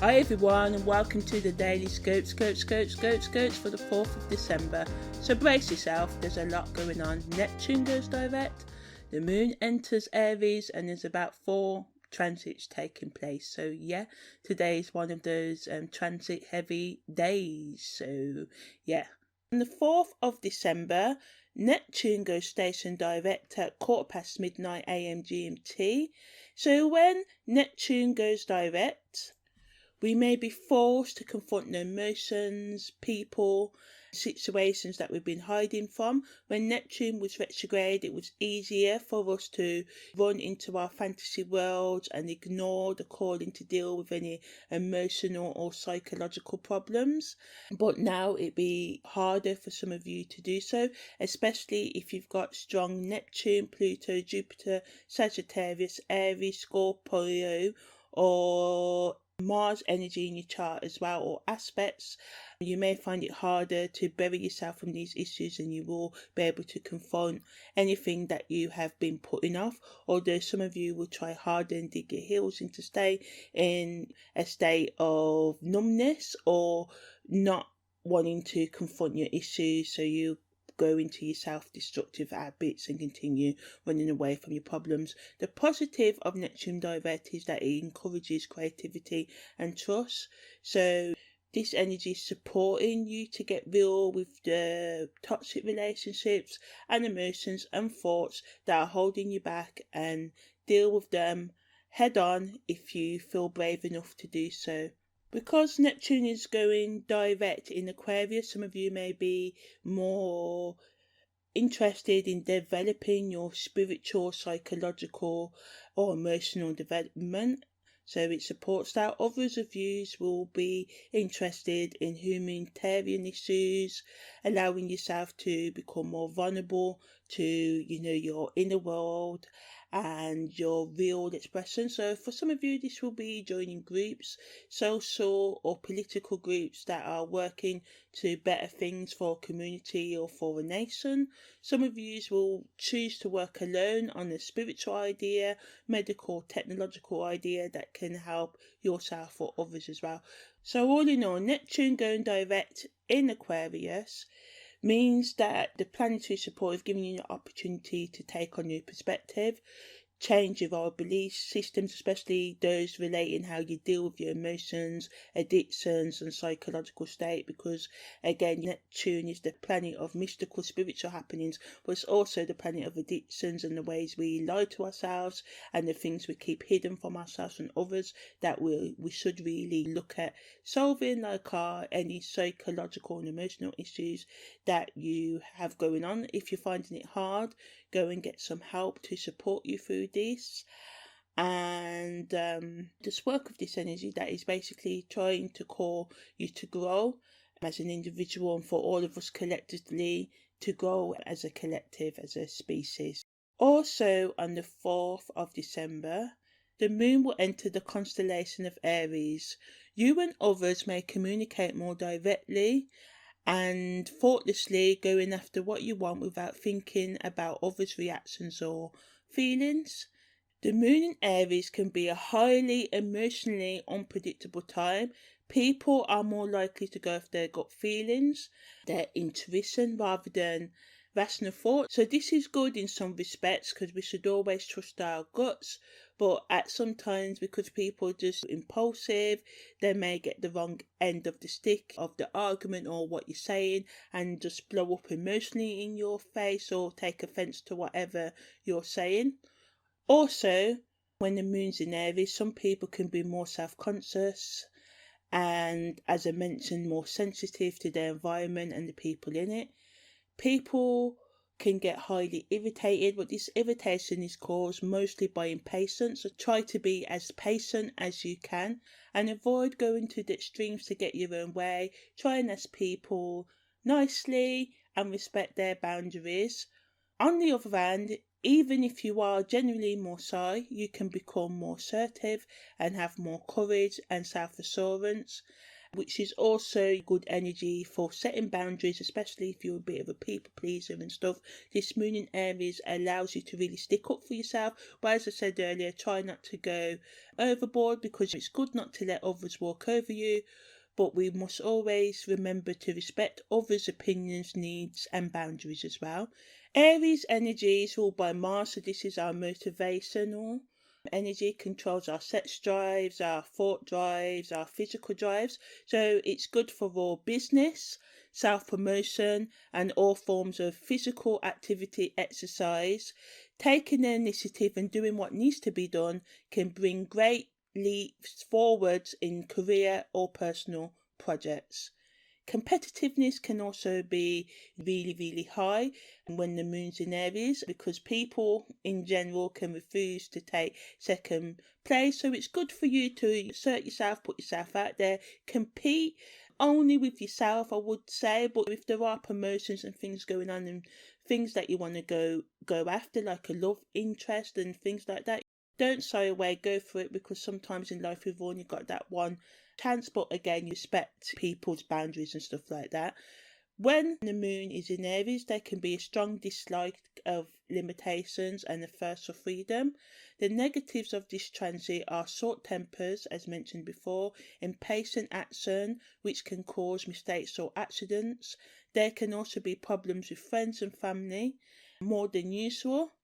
Hi everyone, and welcome to the Daily Scopes for the 4th of December. So brace yourself, there's a lot going on. Neptune goes direct, the moon enters Aries, and there's about 4 transits taking place. So yeah, today is one of those transit heavy days. So yeah. On the 4th of December, Neptune goes station direct at midnight AM GMT. So when Neptune goes direct, we may be forced to confront the emotions, people, situations that we've been hiding from. When Neptune was retrograde, it was easier for us to run into our fantasy worlds and ignore the calling to deal with any emotional or psychological problems. But now it'd be harder for some of you to do so, especially if you've got strong Neptune, Pluto, Jupiter, Sagittarius, Aries, Scorpio, or Mars energy in your chart as well, or aspects. You may find it harder to bury yourself from these issues, and you will be able to confront anything that you have been putting off, although some of you will try harder and dig your heels in to stay in a state of numbness or not wanting to confront your issues, so you go into your self-destructive habits and continue running away from your problems. The positive of Neptune direct is that it encourages creativity and trust. So this energy is supporting you to get real with the toxic relationships and emotions and thoughts that are holding you back, and deal with them head on if you feel brave enough to do so. Because Neptune is going direct in Aquarius, some of you may be more interested in developing your spiritual, psychological, or emotional development. So it supports that. Others of you will be interested in humanitarian issues, allowing yourself to become more vulnerable to, your inner world and your real expression. So for some of you, this will be joining groups, social or political groups that are working to better things for a community or for a nation. Some of you will choose to work alone on a spiritual idea, medical, technological idea that can help yourself or others as well. So all in all, Neptune going direct in Aquarius means that the planetary support is giving you the opportunity to take on new perspective, change of our belief systems, especially those relating how you deal with your emotions, addictions and psychological state, because again, Neptune is the planet of mystical spiritual happenings, but it's also the planet of addictions and the ways we lie to ourselves and the things we keep hidden from ourselves and others that we should really look at solving, like any psychological and emotional issues that you have going on. If you're finding it hard, go and get some help to support you through this. And this work of this energy that is basically trying to call you to grow as an individual, and for all of us collectively to grow as a collective, as a species. Also on the 4th of December, the moon will enter the constellation of Aries. You and others may communicate more directly and thoughtlessly, going after what you want without thinking about others' reactions or feelings. The moon in Aries can be a highly emotionally unpredictable time. People are more likely to go with their gut feelings, their intuition, rather than rational thought. So this is good in some respects, because we should always trust our guts, but at sometimes, because people are just impulsive, they may get the wrong end of the stick of the argument or what you're saying and just blow up emotionally in your face or take offense to whatever you're saying. Also, when the moon's in Aries, some people can be more self-conscious and, as I mentioned, more sensitive to their environment and the people in it. People can get highly irritated, but this irritation is caused mostly by impatience. So try to be as patient as you can and avoid going to the extremes to get your own way. Try and ask people nicely and respect their boundaries. On the other hand, even if you are generally more shy, you can become more assertive and have more courage and self-assurance. which is also good energy for setting boundaries, especially if you're a bit of a people pleaser and stuff. This moon in Aries allows you to really stick up for yourself, but as I said earlier, try not to go overboard, because it's good not to let others walk over you, but we must always remember to respect others' opinions, needs and boundaries as well. Aries energy is ruled by Mars, so this is our motivational energy, controls our sex drives, our thought drives, our physical drives. So it's good for raw business, self-promotion and all forms of physical activity, exercise. Taking the initiative and doing what needs to be done can bring great leaps forwards in career or personal projects. Competitiveness can also be really, really high when the moon's in Aries, because people in general can refuse to take second place. So it's good for you to assert yourself, put yourself out there, compete only with yourself, I would say. But if there are promotions and things going on and things that you want to go after, like a love interest and things like that, don't shy away, go for it, because sometimes in life we've only got that one chance. But again, you respect people's boundaries and stuff like that. When the moon is in Aries, there can be a strong dislike of limitations and a thirst for freedom. The negatives of this transit are short tempers, as mentioned before, impatient action, which can cause mistakes or accidents. There can also be problems with friends and family, more than usual.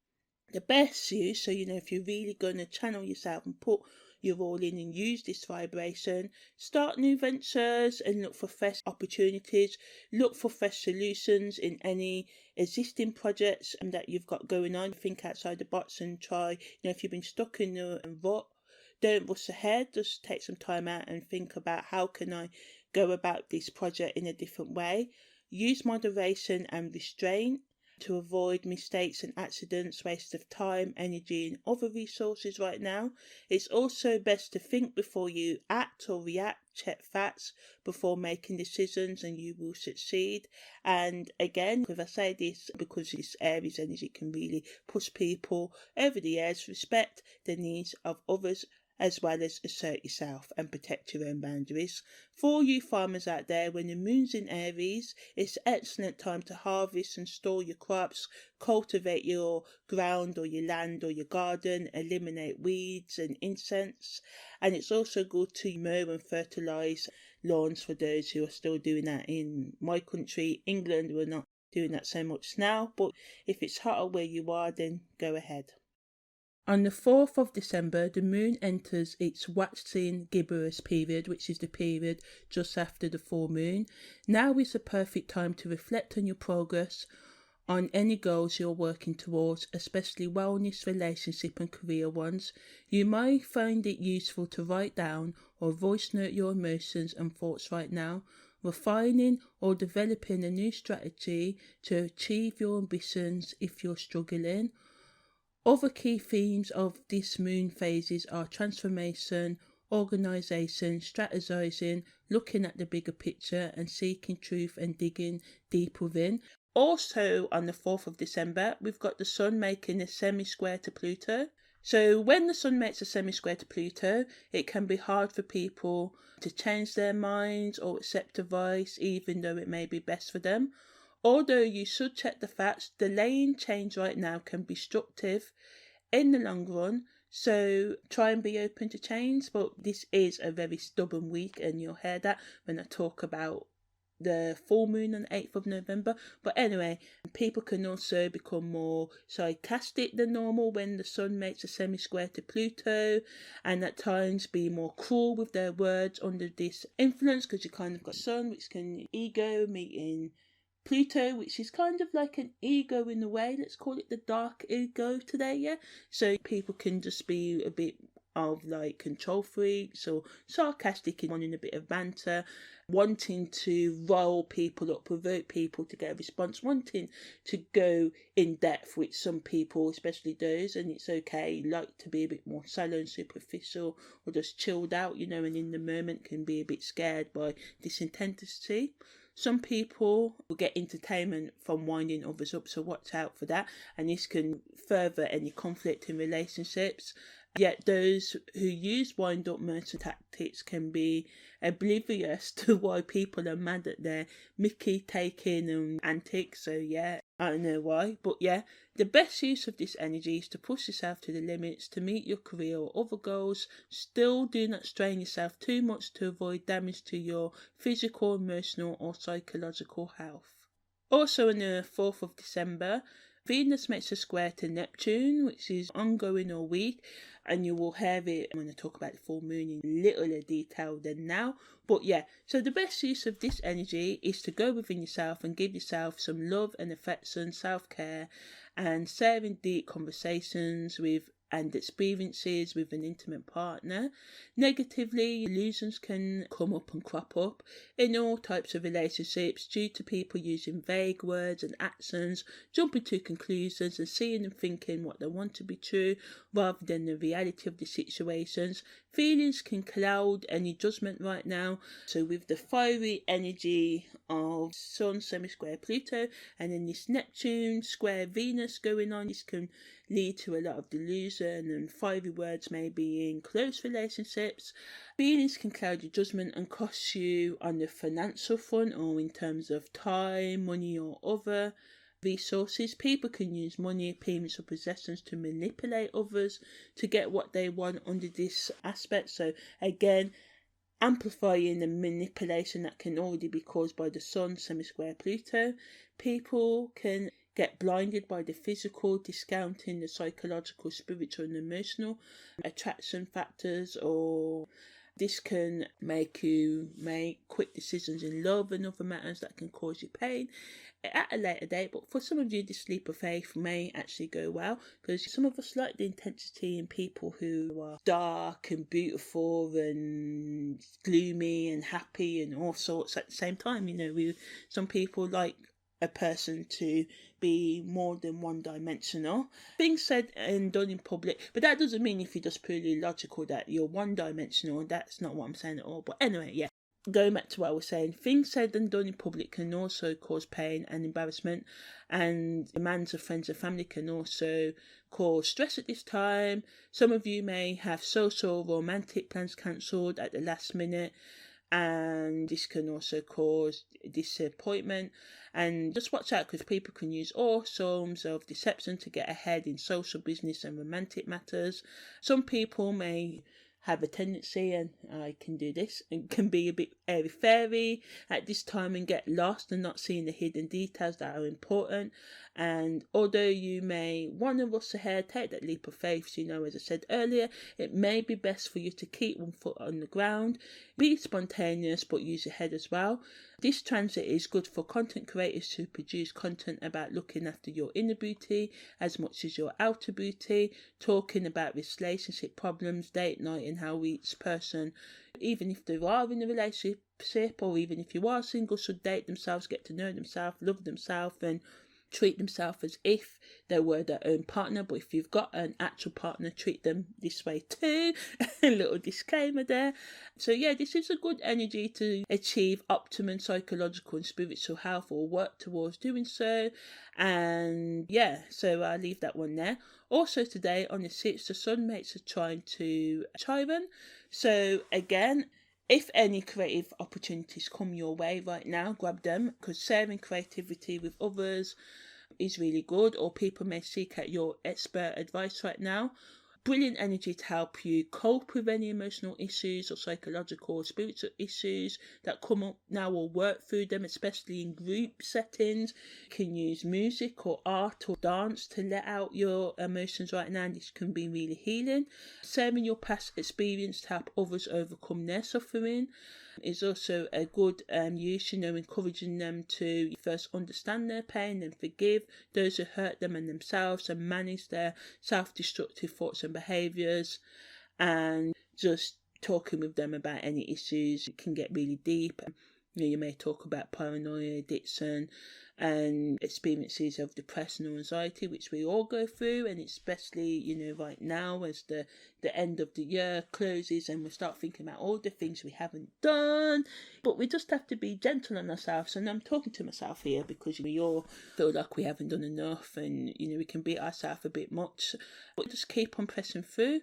The best use, so if you're really going to channel yourself and put your all in and use this vibration, start new ventures and look for fresh opportunities, look for fresh solutions in any existing projects that you've got going on. Think outside the box and try, if you've been stuck in a rut, don't rush ahead, just take some time out and think about how can I go about this project in a different way. Use moderation and restraint to avoid mistakes and accidents, waste of time, energy and other resources right now. It's also best to think before you act or react, check facts before making decisions and you will succeed. And again, if I say this because this Aries energy can really push people over the edge, respect the needs of others as well as assert yourself and protect your own boundaries. For you farmers out there, when the moon's in Aries, it's an excellent time to harvest and store your crops, cultivate your ground or your land or your garden, eliminate weeds and insects. And it's also good to mow and fertilise lawns for those who are still doing that. In my country, England, we're not doing that so much now, but if it's hotter where you are, then go ahead. On the 4th of December, the moon enters its waxing gibbous period, which is the period just after the full moon. Now is the perfect time to reflect on your progress, on any goals you're working towards, especially wellness, relationship and career ones. You might find it useful to write down or voice note your emotions and thoughts right now, refining or developing a new strategy to achieve your ambitions if you're struggling. Other key themes of this moon phases are transformation, organisation, strategizing, looking at the bigger picture and seeking truth and digging deep within. Also on the 4th of December, we've got the Sun making a semi-square to Pluto. So when the Sun makes a semi-square to Pluto, it can be hard for people to change their minds or accept advice, even though it may be best for them. Although you should check the facts, delaying change right now can be destructive in the long run, so try and be open to change. But this is a very stubborn week, and you'll hear that when I talk about the full moon on the 8th of November. But anyway, people can also become more sarcastic than normal when the Sun makes a semi-square to Pluto, and at times be more cruel with their words under this influence, because you kind of got Sun, which can ego meeting Pluto, which is kind of like an ego in a way. Let's call it the dark ego today, yeah? So people can just be a bit of like control freaks or sarcastic and wanting a bit of banter, wanting to rile people up, provoke people to get a response, wanting to go in depth with some people, especially those, and it's okay, like to be a bit more shallow and superficial or just chilled out, and in the moment can be a bit scared by this intensity. Some people will get entertainment from winding others up, so watch out for that. And this can further any conflict in relationships. Yet those who use wind-up mercy tactics can be oblivious to why people are mad at their Mickey taking and antics. So yeah, I don't know why, but yeah, the best use of this energy is to push yourself to the limits to meet your career or other goals. Still, do not strain yourself too much to avoid damage to your physical, emotional or psychological health. Also on the 4th of December, Venus makes a square to Neptune, which is ongoing all week, and you will have it when I talk about the full moon in littler detail than now. But yeah, so the best use of this energy is to go within yourself and give yourself some love and affection, self-care, and sharing deep conversations with and experiences with an intimate partner. Negatively, illusions can come up and crop up in all types of relationships due to people using vague words and actions, jumping to conclusions and seeing and thinking what they want to be true rather than the reality of the situations. Feelings can cloud any judgment right now. So with the fiery energy of Sun, SemiSquare Pluto, and then this Neptune square Venus going on, this can lead to a lot of delusion and fiery words maybe in close relationships. Feelings can cloud your judgment and cost you on the financial front or in terms of time, money or other resources. People can use money, payments or possessions to manipulate others to get what they want under this aspect. So again, amplifying the manipulation that can already be caused by the Sun, SemiSquare Pluto. People can get blinded by the physical, discounting the psychological, spiritual and emotional attraction factors, or this can make you make quick decisions in love and other matters that can cause you pain at a later date. But for some of you, this leap of faith may actually go well, because some of us like the intensity in people who are dark and beautiful and gloomy and happy and all sorts at the same time. You know, some people like a person to be more than one-dimensional. Things said and done in public, but that doesn't mean if you're just purely logical that you're one-dimensional. That's not what I'm saying at all. But anyway, yeah. Going back to what I was saying, things said and done in public can also cause pain and embarrassment, and demands of friends and family can also cause stress at this time. Some of you may have social romantic plans cancelled at the last minute, and this can also cause disappointment. And just watch out, because people can use all forms of deception to get ahead in social, business and romantic matters. Some people may have a tendency, and I can do this, and can be a bit airy-fairy at this time and get lost and not seeing the hidden details that are important. And although you may want to rush ahead, take that leap of faith, you know, as I said earlier, it may be best for you to keep one foot on the ground, be spontaneous, but use your head as well. This transit is good for content creators to produce content about looking after your inner beauty as much as your outer beauty, talking about relationship problems, date night, and how each person, even if they are in a relationship or even if you are single, should date themselves, get to know themselves, love themselves, and treat themselves as if they were their own partner. But if you've got an actual partner, treat them this way too. A little disclaimer there. So yeah, this is a good energy to achieve optimum psychological and spiritual health, or work towards doing so. And yeah, so I'll leave that one there. Also today on the 6th, the Sun makes a trine to Chiron. So again, if any creative opportunities come your way right now, grab them, because sharing creativity with others is really good, or people may seek out your expert advice right now. Brilliant energy to help you cope with any emotional issues or psychological or spiritual issues that come up now, or work through them, especially in group settings. You can use music or art or dance to let out your emotions right now, and this can be really healing. Sharing your past experience to help others overcome their suffering is also a good use, you know, encouraging them to first understand their pain and forgive those who hurt them and themselves, and manage their self-destructive thoughts and behaviours, and just talking with them about any issues. It can get really deep. You know, you may talk about paranoia, addiction, and experiences of depression or anxiety, which we all go through, and especially, you know, right now as the end of the year closes and we start thinking about all the things we haven't done. But we just have to be gentle on ourselves, and I'm talking to myself here because we all feel like we haven't done enough, and you know, we can beat ourselves a bit much, but just keep on pressing through.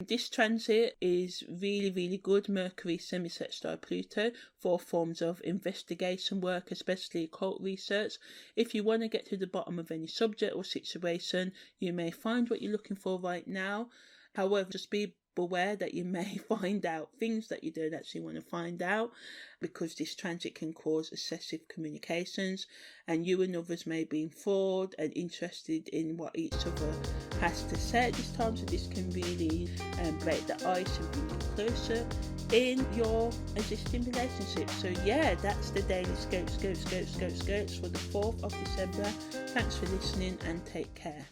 This transit is really good. Mercury SemiSextile Pluto for forms of investigation work, especially occult research. If you want to get to the bottom of any subject or situation, you may find what you're looking for right now. However, just be aware that you may find out things that you don't actually want to find out, because this transit can cause excessive communications, and you and others may be enthralled and interested in what each other has to say at this time. So this can really break the ice and bring you closer in your existing relationship. So yeah, that's the daily scopes for the 4th of December. Thanks for listening and take care.